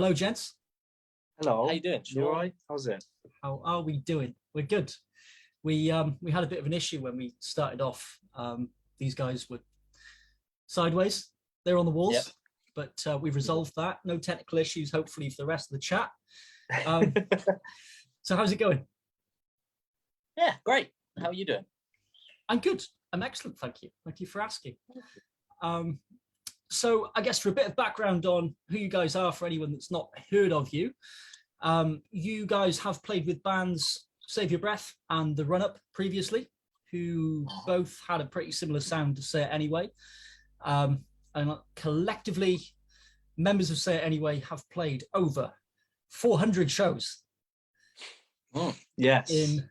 Hello, gents. Hello. How you doing? You all right? How's it? How are we doing? We're good. We had a bit of an issue when we started off. These guys were sideways. They're on the walls, Yep. but we've resolved that. No technical issues, hopefully, for the rest of the chat. Um, so how's it going? Yeah, great. How are you doing? I'm good. I'm excellent, thank you. Thank you for asking. So I guess for a bit of background on who you guys are, for anyone that's not heard of you, you guys have played with bands Save Your Breath and The Run Up previously, who both had a pretty similar sound to Say It Anyway. And collectively, members of Say It Anyway have played over 400 shows. Yes. In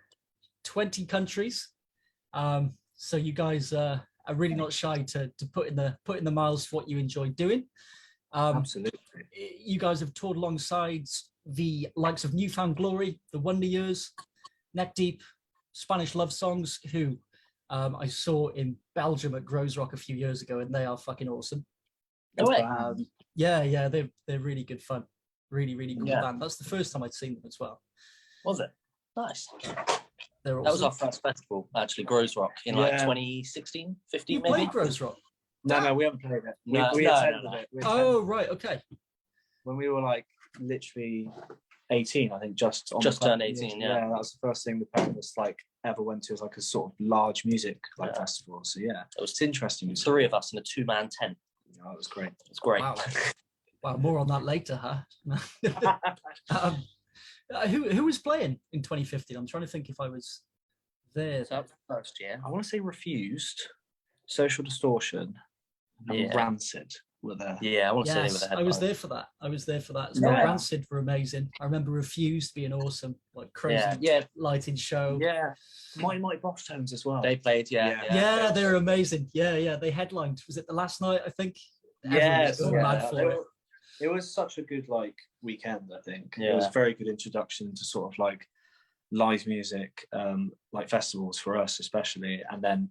20 countries. So you guys are really not shy to put in the miles for what you enjoy doing. Absolutely. You guys have toured alongside the likes of Newfound Glory, The Wonder Years, Neck Deep, Spanish Love Songs, who I saw in Belgium at Grows Rock a few years ago, and they are fucking awesome. No way. Yeah, they're really good fun. Really, really cool Yeah. band. That's the first time I'd seen them as well. Was it? Nice. They're awesome. That was our first festival, actually, Grows Rock, in like 2016, 15 You maybe. played Grows Rock? No, we haven't played it. No, we no, attended no. it. We Oh, attended right, okay. when we were like literally 18, I think, just turned 18, yeah. that was the first thing the parents like ever went to, was like a sort of large music like festival. So yeah, it's interesting. It was 3 of us in a 2-man tent. Oh, it was great. It was great. Wow. Wow, more on that later, huh? Who was playing in 2015? I'm trying to think if I was there. So that was the first year. I want to say Refused, Social Distortion, and Rancid were there. Yeah, I want to say they were Yes, the I headliners. was there for that. as well. Yeah. Rancid were amazing. I remember Refused being awesome, like crazy Yeah. lighting show. Yeah, Mighty Boss Tones as well. They played, Yeah, they were amazing. Yeah, they headlined. Was it the last night? I think. Everyone Yes, was going mad for it. It was such a good like weekend. I think Yeah. it was a very good introduction to sort of like live music, like festivals for us especially. And then,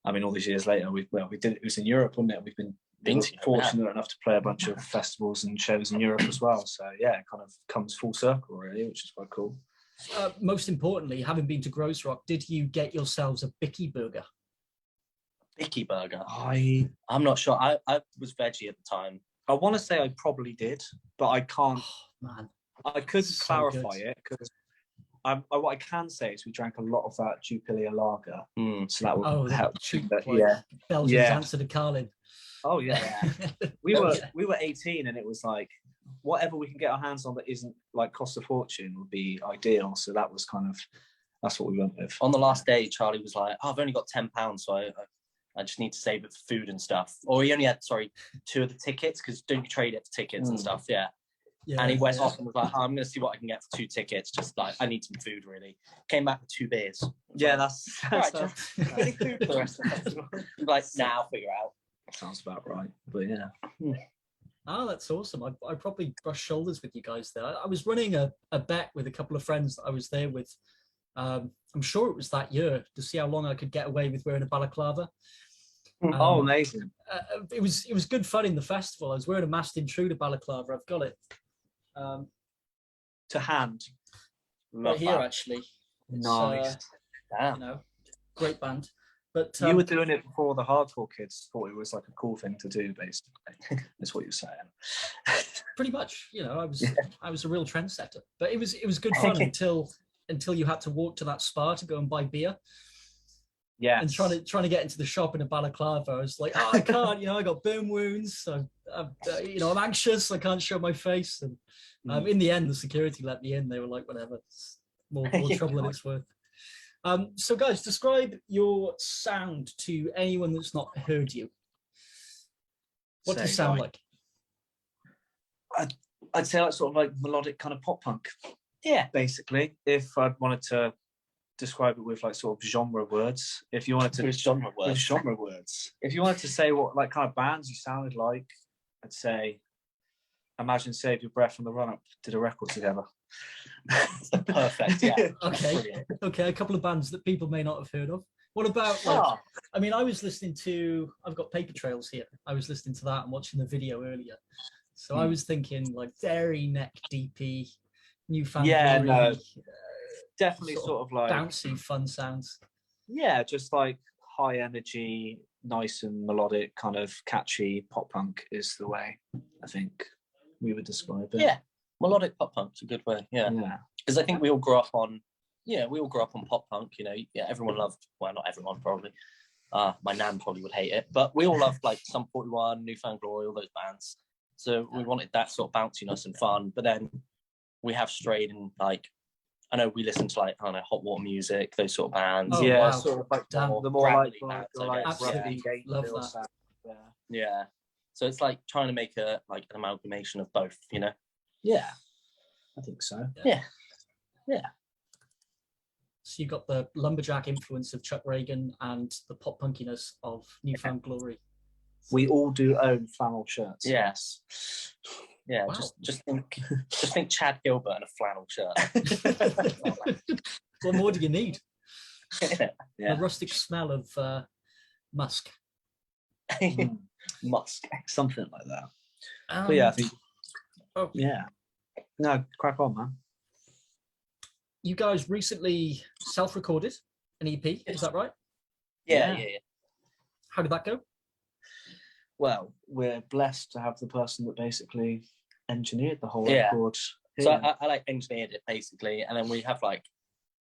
I mean, all these years later, we did it was in Europe, wasn't it? We've been fortunate enough to play a bunch of festivals and shows in Europe as well. So yeah, it kind of comes full circle really, which is quite cool. Most importantly, having been to Gross Rock, did you get yourselves a Bicky burger? Bicky burger. I I'm not sure. I was veggie at the time. want to say I probably did, but I can't. Oh, man. I could So clarify good. it because what I can say is we drank a lot of that Jupiler lager, so that would Oh, help. the cheap, But, like, yeah. Belgium's Yeah. answer to Carlin. Oh yeah. we were 18, and it was like whatever we can get our hands on that isn't like cost a fortune would be ideal. So that was kind of that's what we went with. On the last day, Charlie was like, I've only got £10, so I just need to save it for food and stuff. Or he only had, 2 of the tickets, because don't you trade it for tickets and stuff, yeah. And he went off and was like, I'm going to see what I can get for 2 tickets, just like, I need some food, really. Came back with 2 beers. Yeah, that's Right, any food for the rest of the festival. like, now figure out. Sounds about right. But yeah. Oh, that's awesome. I probably brushed shoulders with you guys there. I was running a bet with a couple of friends that I was there with. I'm sure it was that year, to see how long I could get away with wearing a balaclava. Oh, amazing. It was good fun in the festival. I was wearing a Masked Intruder balaclava. I've got it. To hand. Right here, actually. It's, Nice. Damn. Great band. But You were doing it before the hardcore kids thought it was like a cool thing to do, basically. That's what you're saying. pretty much, I was a real trendsetter. But it was good fun until you had to walk to that spa to go and buy beer. Yeah. And trying to get into the shop in a balaclava, I was like, oh, I can't. I got burn wounds. So, I'm anxious. I can't show my face. And in the end, the security let me in. They were like, whatever. It's more trouble than it's worth. So, guys, describe your sound to anyone that's not heard you. What does it sound like? I'd say like sort of like melodic kind of pop punk. Yeah, basically. If I wanted to describe it with like sort of genre words, if you wanted to With genre words. if you wanted to say what like kind of bands you sounded like, I'd say Imagine Save Your Breath and The Run Up did a record together. Perfect, yeah. Okay, a couple of bands that people may not have heard of. What about I was listening to, I've got Paper Trails here. I was listening to that and watching the video earlier. So I was thinking like very neck deepy, newfound Yeah, glory, no, definitely sort of like bouncy, fun sounds. Yeah, just like high energy, nice and melodic, kind of catchy pop punk is the way I think we would describe it. Yeah, melodic pop punk's a good way. Yeah, because I think we all grew up on, pop punk. You know, everyone loved. Well, not everyone probably. My nan probably would hate it, but we all loved like Sum 41, Newfound Glory, all those bands. So we wanted that sort of bounciness and fun. But then we have strayed in like, I know we listen to like, I don't know, Hot Water Music, those sort of bands. Oh, wow. Sort of like Damn. the more like, bands, absolutely love that. sound. Yeah. So it's like trying to make an amalgamation of both, you know? Yeah, I think so. Yeah. So you got the lumberjack influence of Chuck Reagan and the pop punkiness of Newfound Glory. We all do own flannel shirts. Yes. Yeah, Wow. just think Chad Gilbert in a flannel shirt. What more do you need? Yeah. The rustic smell of musk. Musk. Something like that. But yeah, I think. Oh. Yeah. No, crack on, man. You guys recently self-recorded an EP, is that right? Yeah. How did that go? Well, we're blessed to have the person that basically engineered the whole record. So I like engineered it basically, and then we have like,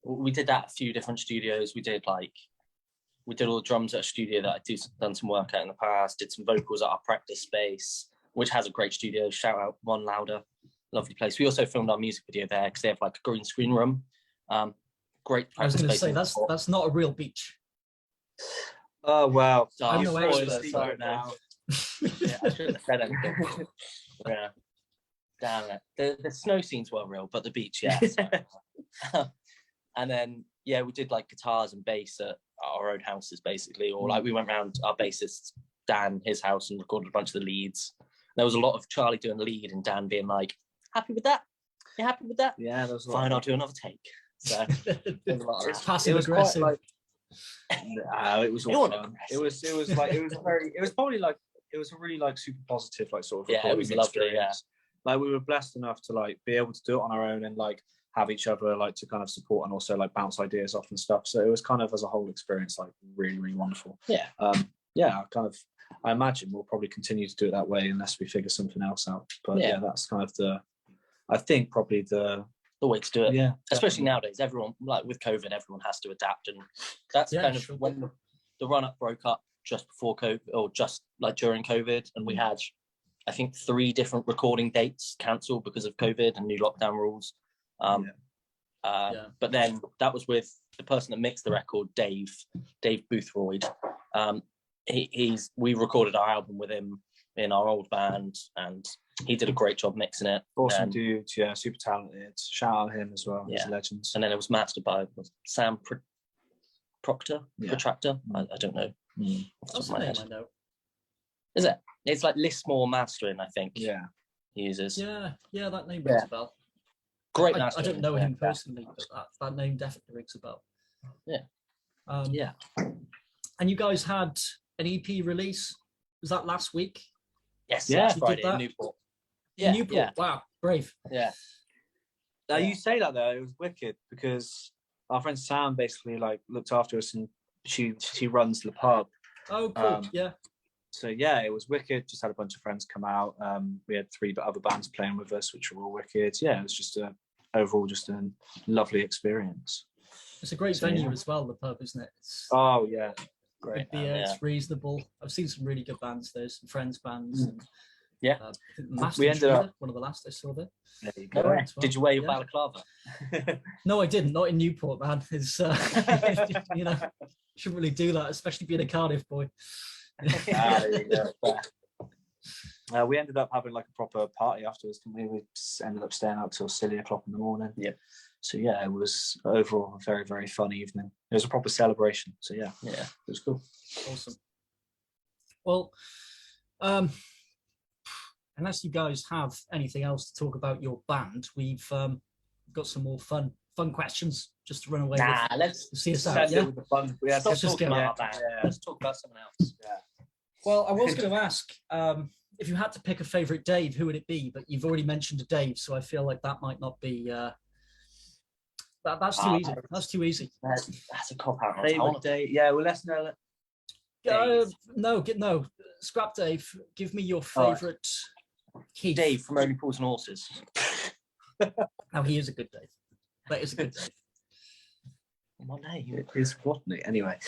we did that at a few different studios. We did all the drums at a studio that I done some work at in the past. Did some vocals at our practice space, which has a great studio. Shout out One Louder, lovely place. We also filmed our music video there because they have like a green screen room. Great. I was going to say space. that's not a real beach. Oh wow! I'm no spoilers expert. now. Yeah, I shouldn't have said anything. Yeah. Damn it. The snow scenes were real, but the beach, yeah. And then, we did like guitars and bass at our own houses, basically. Or like we went around our bassist, Dan, his house and recorded a bunch of the leads. There was a lot of Charlie doing the lead and Dan being like, happy with that? You happy with that? Yeah, there was fine, I'll do another take. So, it's passive aggressive. It was all fun. It was a really like super positive like sort of it was lovely. Experience. Like we were blessed enough to like be able to do it on our own and like have each other like to kind of support and also like bounce ideas off and stuff. So it was kind of as a whole experience like really, really wonderful. I imagine we'll probably continue to do it that way unless we figure something else out. But that's kind of probably the way to do it. Yeah, especially nowadays, everyone like with COVID, everyone has to adapt, and that's kind of when the run up broke up just before COVID or just like during COVID, and we had I think 3 different recording dates cancelled because of COVID and new lockdown rules. But then that was with the person that mixed the record, Dave Boothroyd. We recorded our album with him in our old band, and he did a great job mixing it. Awesome dude, super talented. Shout out him as well. He's a legend. And then it was mastered by Sam Proctor. Protractor. I don't know. That's the name I know. Is it? It's like Lismore mastering, I think. Yeah. He uses. Yeah, that name rings a bell. Great I mastering. don't know him personally, but that name definitely rings a bell. Yeah. And you guys had an EP release. Was that last week? Yes. Yeah. Friday in Newport. In Newport. Yeah. Wow, brave. Yeah. Now you say that though, it was wicked because our friend Sam basically like looked after us and she runs the pub. Oh, cool. Yeah. So yeah, it was wicked. Just had a bunch of friends come out. We had 3 other bands playing with us, which were all wicked. Yeah, it was just overall just a lovely experience. It's a great venue as well, the pub, isn't it? Great beer, it's reasonable. I've seen some really good bands there, some friends bands. And, we ended up one of the last I saw there. There you go. Well. Did you wear your balaclava? No, I didn't. Not in Newport, man. It's shouldn't really do that, especially being a Cardiff boy. There you go. We ended up having like a proper party afterwards, didn't we? We ended up staying out till silly o'clock in the morning. Yeah. So yeah, it was overall a very, very fun evening. It was a proper celebration. So yeah, it was cool. Awesome. Well, unless you guys have anything else to talk about your band, we've got some more fun questions just to run away with. Let's see us out. Yeah, Stop talking about that. Let's talk about something else. Yeah. Well, I was going to ask, if you had to pick a favorite Dave, who would it be? But you've already mentioned a Dave, so I feel like that might not be. That's too easy. That's too easy. That's a cop out. Favorite Dave? Yeah, well, let's know. No. Scrap Dave. Give me your favorite Keith. Dave from Only Fools and Horses. Now he is a good Dave. That is a good Dave. What name? It is, wasn't it? Anyway,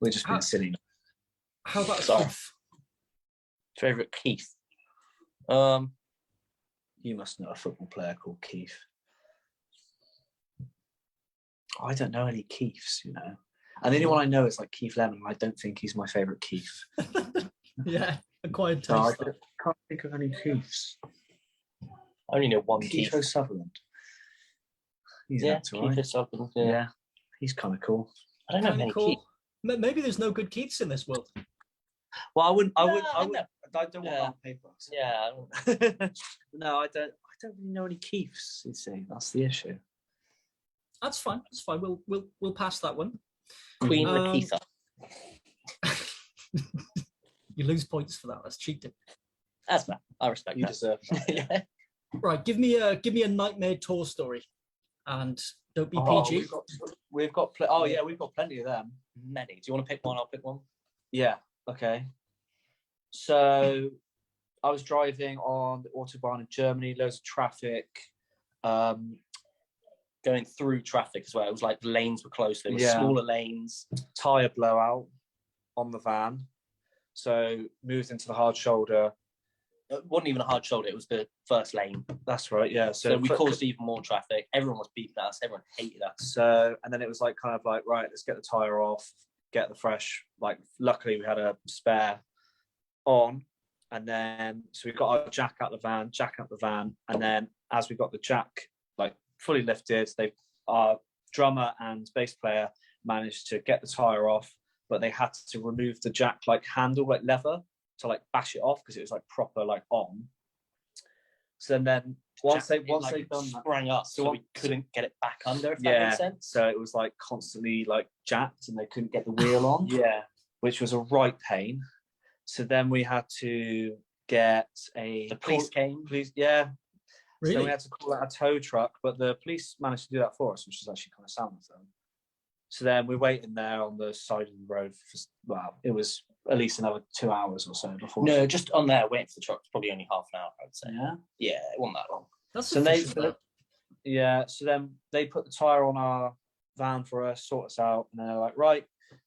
we're just being silly. How about Keith? Favorite Keith? You must know a football player called Keith. I don't know any Keiths, you know. And the only one I know is like Keith Lemon. I don't think he's my favourite Keith. Yeah, acquired taste. No, I can't think of any Keiths. I only know one Keith. Keith Sutherland. He's Keith Sutherland. Yeah, he's kind of cool. I don't know many Keith. Maybe there's no good Keiths in this world. Well, I don't want that on paper. So. Yeah. No, I don't really know any Keiths. You see, that's the issue. That's fine. That's fine. We'll pass that one. Queen Lakeitha. You lose points for that. That's cheating. That's bad. I respect You that. deserve that. Yeah. Right. Give me a nightmare tour story, and don't be PG. We've got plenty of them. Many. Do you want to pick one? I'll pick one. Yeah. Okay. So I was driving on the Autobahn in Germany, loads of traffic. Going through traffic as well. It was like the lanes were closed. There were smaller lanes. Tyre blowout on the van. So moved into the hard shoulder. It wasn't even a hard shoulder. It was the first lane. That's right, yeah. So we caused even more traffic. Everyone was beeping at us. Everyone hated us. So, and then it was like kind of like, right, let's get the tyre off, get the fresh, like luckily we had a spare on. And then, so we got our jack out the van. And then as we got the jack like fully lifted, our drummer and bass player managed to get the tyre off, but they had to remove the jack like handle, like lever, to like bash it off because it was like proper like on. So then once they've done that, sprang up, so we couldn't get it back under. If that makes sense. So it was like constantly like jacked, and they couldn't get the wheel on. Yeah, which was a right pain. So then we had to get the police came. Yeah. Really? So we had to call out a tow truck, but the police managed to do that for us, which was actually kind of sound of them. So then we're waiting there on the side of the road for, it was at least another 2 hours or so before. No, just on there waiting for the truck. Probably only half an hour, I would say. Yeah? Yeah, it wasn't that long. That's so then they put the tyre on our van for us, sort us out, and they're like, right,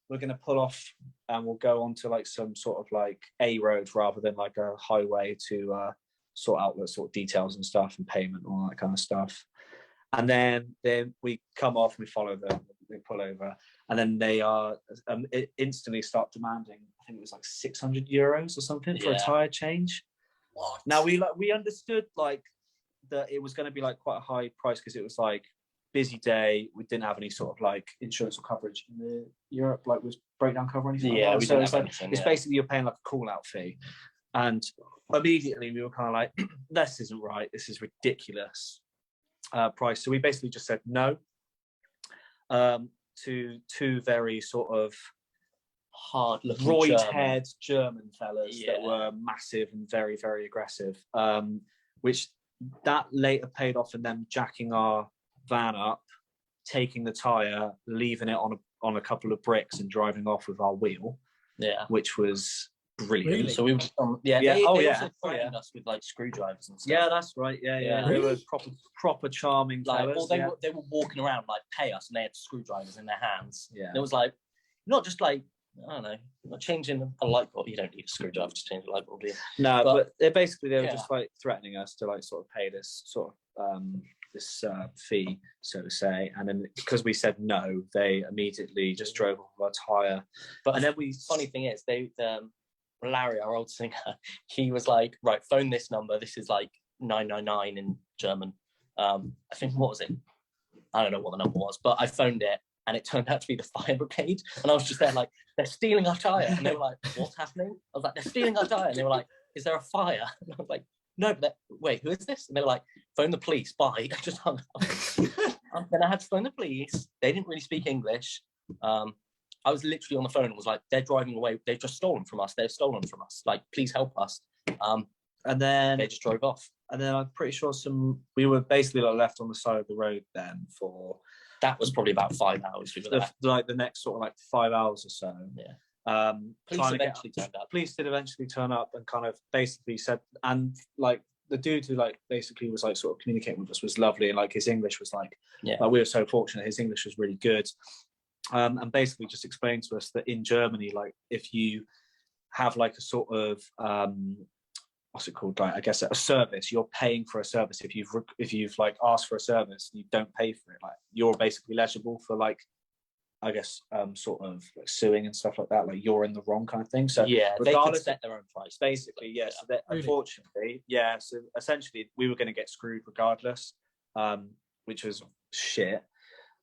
we're going to pull off and we'll go onto like some sort of like A road rather than like a highway to sort out the sort of details and stuff and payment and all that kind of stuff. And then we come off, we follow them, they pull over, and then they instantly start demanding, I think it was like €600 or something for a tyre change. What? Now we understood like that it was going to be like quite a high price because it was like busy day. We didn't have any sort of like insurance or coverage in the Europe, like was breakdown cover or anything. Yeah, like that. So it's like anything, it's basically you're paying like a call out fee, and immediately we were kind of like, this isn't right. This is ridiculous price. So we basically just said no to two very sort of hard-looking roid-haired German fellas that were massive and very, very aggressive, which that later paid off in them jacking our van up, taking the tyre, leaving it on a couple of bricks and driving off with our wheel, which was brilliant. Really? So we were they also threatened us with like screwdrivers and stuff. Yeah, that's right. Yeah. They were proper charming fellas. They were walking around like pay us, and they had screwdrivers in their hands. Yeah. And it was like not just like, I don't know, not changing a light bulb. You don't need a screwdriver to change a light bulb, do you? No, but they were just like threatening us to like sort of pay this sort of this fee, so to say. And then because we said no, they immediately just drove off our tyre. And then funny thing is, Larry, our old singer, he was like, right, phone this number. This is like 999 in German. I think, what was it? I don't know what the number was, but I phoned it, and it turned out to be the fire brigade. And I was just there like, they're stealing our tyre. And they were like, what's happening? I was like, they're stealing our tyre. And they were like, is there a fire? And I was like, no, but wait, who is this? And they were like, phone the police, bye. I just hung up. Then I had to phone the police. They didn't really speak English. I was literally on the phone and was like, they're driving away. They've just stolen from us. They've stolen from us. Like, please help us. And then they just drove off. And then I'm pretty sure we were basically like left on the side of the road then for. That was probably about 5 hours. We were there. Like the next sort of like 5 hours or so. Yeah. Police did eventually turn up and kind of basically said, and like the dude who like basically was like sort of communicating with us was lovely, and like his English was like we were so fortunate. His English was really good, and basically just explained to us that in Germany, like if you have like a sort of what's it called? Like I guess a service. You're paying for a service if you've like asked for a service and you don't pay for it. Like you're basically eligible for like I guess sort of like suing and stuff like that. Like you're in the wrong kind of thing. So yeah, they could set their own price. Basically, yeah. So that, really? Unfortunately, yeah. So essentially, we were going to get screwed regardless, which was shit.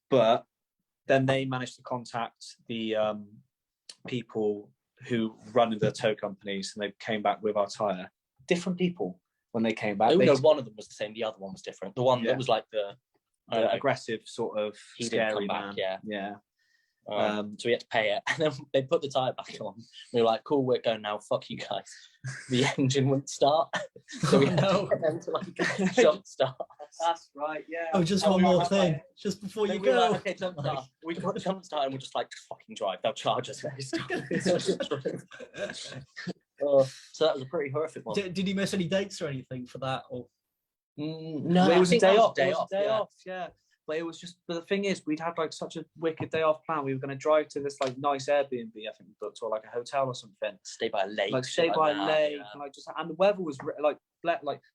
But then they managed to contact the people who run the tow companies, and they came back with our tire. Different people when they came back. Oh, no, one of them was the same. The other one was different. The one that was like the aggressive sort of scary man. Yeah. So we had to pay it, and then they put the tire back on. We were like, "Cool, we're going now. Fuck you guys." The engine wouldn't start, so we had to get them to like jump start. That's right. Yeah. Oh, just one more thing, just before you go. Like, okay, jump start. We got the jump start, and we're just like, "Fucking drive. They'll charge us." So that was a pretty horrific one. Did you miss any dates or anything for that? Or no, it was a day off. Day off. Yeah. But it was just. But the thing is, we'd had like such a wicked day off plan. We were going to drive to this like nice Airbnb, I think we booked, or like a hotel or something. Stay by a lake. Like stay by a lake, and the weather was like.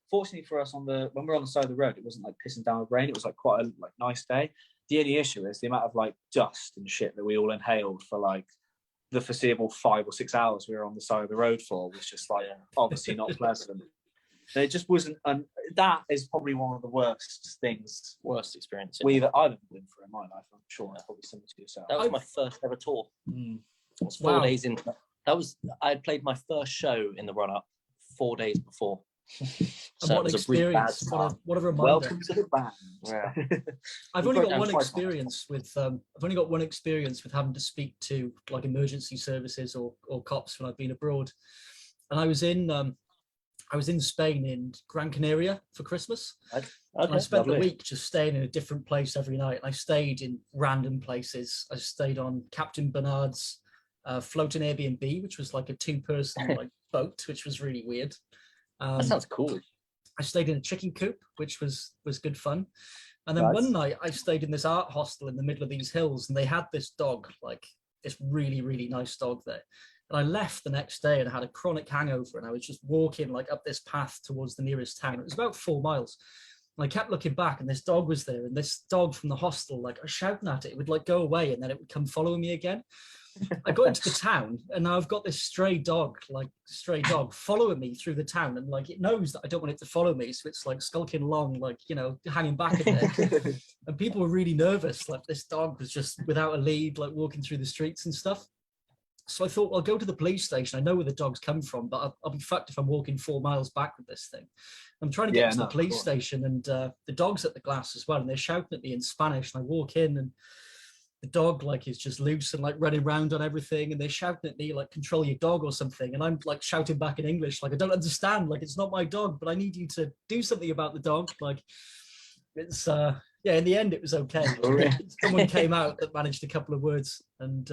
Fortunately for us, when we were on the side of the road, it wasn't like pissing down with rain. It was like quite a like nice day. The only issue is the amount of like dust and shit that we all inhaled for like the foreseeable 5 or 6 hours we were on the side of the road for was just like obviously not pleasant. It just wasn't, and that is probably one of the worst experiences I've ever been through in my life. I'm sure that's probably similar to yourself. That was my first ever tour. It was 4 days in. I had played my first show in the run-up 4 days before. So what an experience! What a reminder! Welcome to the band. Yeah. I've only got one experience with having to speak to like emergency services or cops when I've been abroad, and I was in Spain in Gran Canaria for Christmas. Okay, and I spent the week just staying in a different place every night. And I stayed in random places. I stayed on Captain Bernard's floating Airbnb, which was like a 2-person like boat, which was really weird. That sounds cool. I stayed in a chicken coop, which was good fun. And then one night I stayed in this art hostel in the middle of these hills, and they had this dog, like this really, really nice dog there. And I left the next day and had a chronic hangover, and I was just walking like up this path towards the nearest town. It was about 4 miles. And I kept looking back, and this dog was there, and this dog from the hostel, like I was shouting at it, it would like go away and then it would come following me again. I got into the town, and now I've got this stray dog following me through the town, and like it knows that I don't want it to follow me, so it's like skulking along, like, you know, hanging back a bit. And people were really nervous, like this dog was just without a lead, like walking through the streets and stuff. So I thought, well, I'll go to the police station. I know where the dog's come from, but I'll be fucked if I'm walking 4 miles back with this thing. I'm trying to get to the police station, and the dog's at the glass as well, and they're shouting at me in Spanish. And I walk in, and the dog like is just loose and like running around on everything, and they're shouting at me like, "Control your dog" or something. And I'm like shouting back in English, like, "I don't understand. Like, it's not my dog, but I need you to do something about the dog." Like, it's in the end it was okay. Someone came out that managed a couple of words, and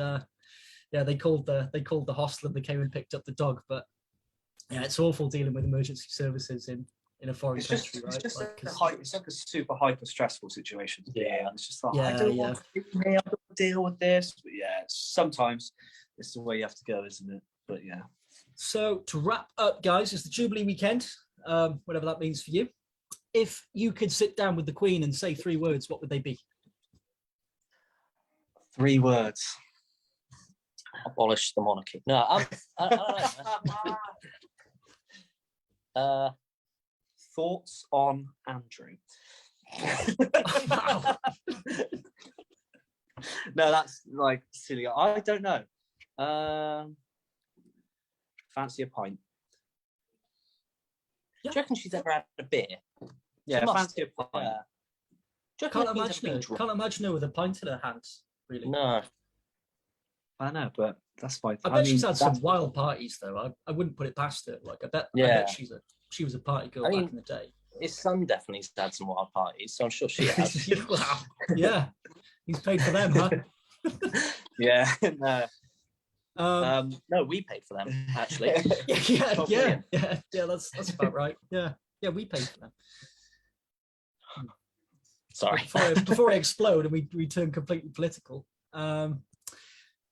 they called the hostel, and they came and picked up the dog. But yeah, it's awful dealing with emergency services in a foreign country, right? It's like a super hyper stressful situation. Yeah, it's just like I don't want to deal with this. But yeah, sometimes it's the way you have to go, isn't it? But yeah. So to wrap up, guys, it's the Jubilee weekend, whatever that means for you. If you could sit down with the Queen and say 3 words, what would they be? 3 words. Abolish the monarchy. No, I don't know. Thoughts on Andrew? No, that's like silly. I don't know. Fancy a pint? Do you reckon she's ever had a beer? Yeah, fancy a pint. Can't imagine her with a pint in her hands. Really? No. I know, but that's fine. I bet she's had some wild parties though. I wouldn't put it past her. Like I bet she's she was a party girl I mean, back in the day. His son definitely had some wild parties, so I'm sure she has. Wow. Yeah, he's paid for them, huh? Yeah. No. No, we paid for them actually. yeah. That's about right. Yeah, we paid for them. Sorry. Before I explode and we turn completely political.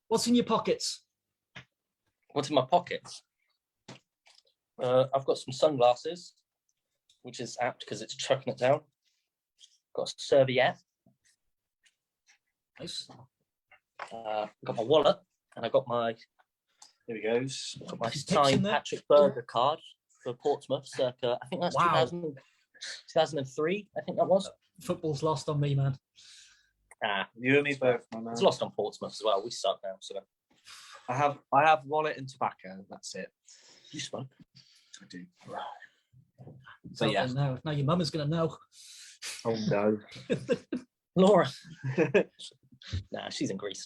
What's in your pockets? What's in my pockets? I've got some sunglasses, which is apt because it's chucking it down. Got a serviette. Nice. Got my wallet, and I got my. Here he goes. Got my signed Patrick Berger card for Portsmouth, circa. I think that's 2003. I think that was. Football's lost on me, man. You and me both, my man. It's lost on Portsmouth as well. We suck now, so. I have wallet and tobacco. That's it. You smoke? I do. So yeah. Now your mum is gonna know. Oh no, Laura. Nah, she's in Greece.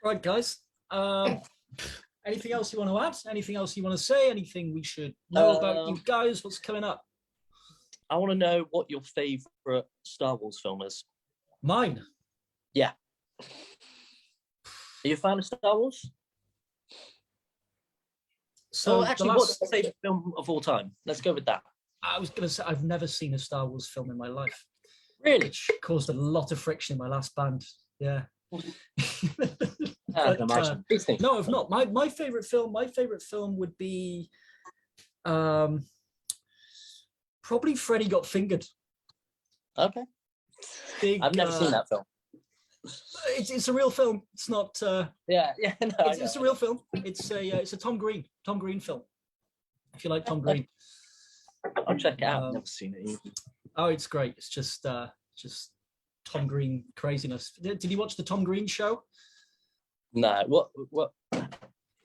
Right, guys. Anything else you want to add? Anything else you want to say? Anything we should know about you guys? What's coming up? I want to know what your favorite Star Wars film is. Mine. Yeah. Are you a fan of Star Wars? So actually, what's your favorite film of all time? Let's go with that. I was going to say I've never seen a Star Wars film in my life. Really? Which caused a lot of friction in my last band. Yeah. I can imagine. No, I've not. My favorite film would be probably Freddy Got Fingered. Okay. I've never seen that film. It's a real film. It's not. No, it's a real film. It's a Tom Green film. If you like Tom Green, I'll check it out. I've never seen it either. Oh, it's great. It's just Tom Green craziness. Did you watch the Tom Green show? No. What?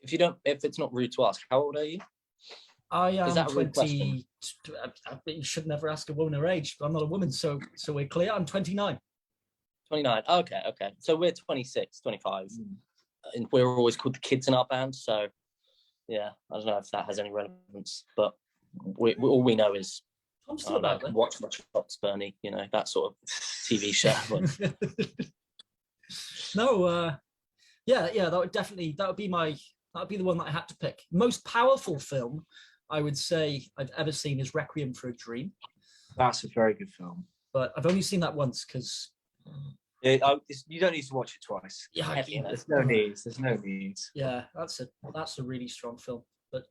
If it's not rude to ask, how old are you? I am Is that a rude 20. You should never ask a woman her age, but I'm not a woman, so we're clear. I'm 29. 29. Okay. So we're 26, 25. And we're always called the kids in our band. So, yeah, I don't know if that has any relevance, but all we know is watch my shots, Bernie. You know, that sort of TV show. No, that would be the one that I had to pick. Most powerful film I would say I've ever seen is Requiem for a Dream. That's a very good film. But I've only seen that once because you don't need to watch it twice. Yeah, there's no need. There's no need. Yeah, that's a really strong film. But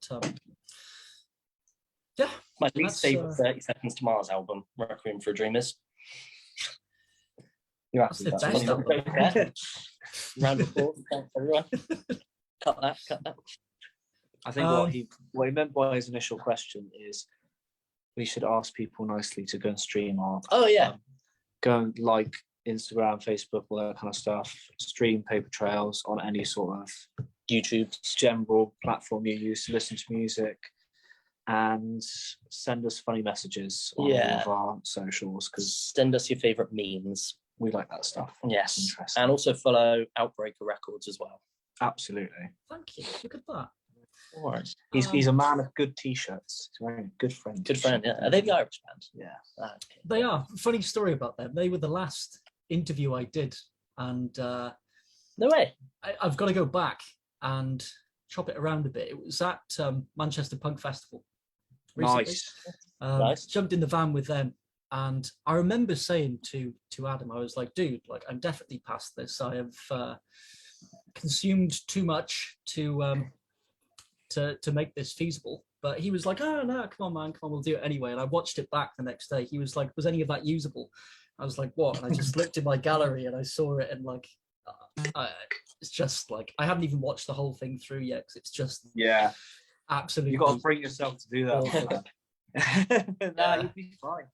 yeah, my least favorite 30 Seconds to Mars album, Requiem for a Dream, is. You're absolutely Round of applause. Thanks, everyone. Cut that. I think what he meant by his initial question is we should ask people nicely to go and stream our. Oh yeah. Go and like Instagram, Facebook, all that kind of stuff. Stream Paper Trails on any sort of YouTube general platform you use to listen to music, and send us funny messages on all of our socials. Because send us your favorite memes. We like that stuff. Yes, and also follow Outbreaker Records as well. Absolutely. Thank you. Look at that. All right. He's a man of good t-shirts. He's wearing a good friend. Good friend. Yeah. Are they the Irish band? Yeah. Okay. They are. Funny story about them. They were the last interview I did, and no way. I've got to go back and chop it around a bit. It was at Manchester Punk Festival recently. Nice. Jumped in the van with them, and I remember saying to Adam, I was like, dude, like I'm definitely past this. I have consumed too much to make this feasible. But he was like, oh no, come on man, come on, we'll do it anyway. And I watched it back the next day. He was like, was any of that usable? I was like, what? And I just looked in my gallery and I saw it, and like it's just like I haven't even watched the whole thing through yet, because it's just absolutely. You've got to bring yourself to do that. No, you'll be fine.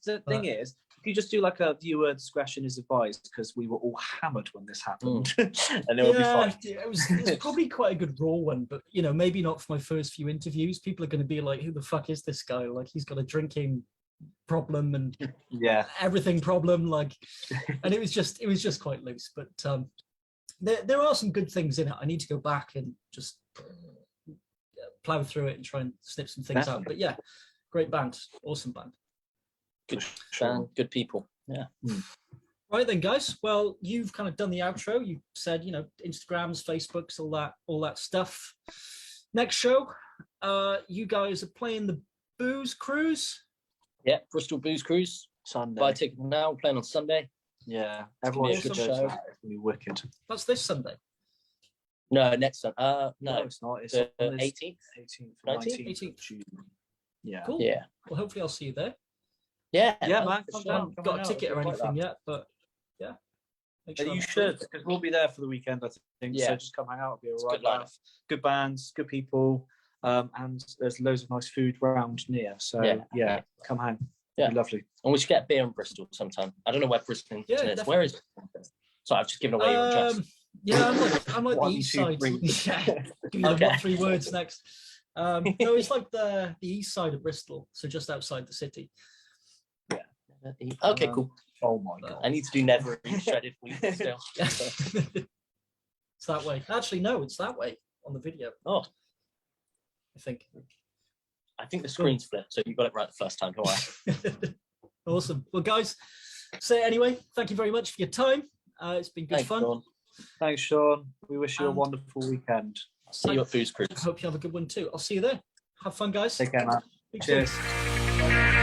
The thing is, if you just do like a viewer discretion is advised, because we were all hammered when this happened, and it will be fine. It was probably quite a good raw one, but you know, maybe not for my first few interviews. People are going to be like, "Who the fuck is this guy? Like, he's got a drinking problem and everything problem." Like, and it was just quite loose. But there are some good things in it. I need to go back and just plow through it and try and snip some things out. But yeah. Great band, awesome band. Good band, good people. Yeah. Right then, guys. Well, you've kind of done the outro. You said, you know, Instagrams, Facebooks, all that stuff. Next show, you guys are playing the Booze Cruise. Yeah, Bristol Booze Cruise. Sunday. Buy a ticket now. Playing on Sunday. Yeah, It's gonna everyone be a should good go to show. that. It's gonna be wicked. That's this Sunday. No, next Sunday. No, No, it's not. It's the on this 18th. 18th, 19th? 19th of June. Yeah. Cool. Yeah. Well, hopefully I'll see you there. Yeah, Yeah, man. for Come sure. down. Haven't got a ticket or anything yet, but yeah. Make Yeah, sure you I'm- should, because we'll be there for the weekend, I think. Yeah. So just come hang out. It'll be It's all right. good life. Good bands, good people, and there's loads of nice food around near. So Yeah. come hang. Yeah. It'll be lovely. And we should get beer in Bristol sometime. I don't know where Bristol Yeah, is. definitely. Where is it? So I've just given away your address. Yeah, I'm like the 1, east 2, side. 3. Yeah, give you the Okay. 3 words next. No, it's like the east side of Bristol, so just outside the city. Okay, cool. Oh my god. I need to do never eat shredded wheat still. It's that way. Actually, no, it's that way on the video. Oh, I think. I think the screen's flipped, so you got it right the first time. Don't worry. Awesome. Well, guys, so anyway, thank you very much for your time. It's been good Thanks, fun. Sean. Thanks, Sean. We wish you a And- wonderful weekend. I'll see you at Booze Cruise. I hope you have a good one too. I'll see you there. Have fun, guys. Take care, man. Speak soon. Cheers.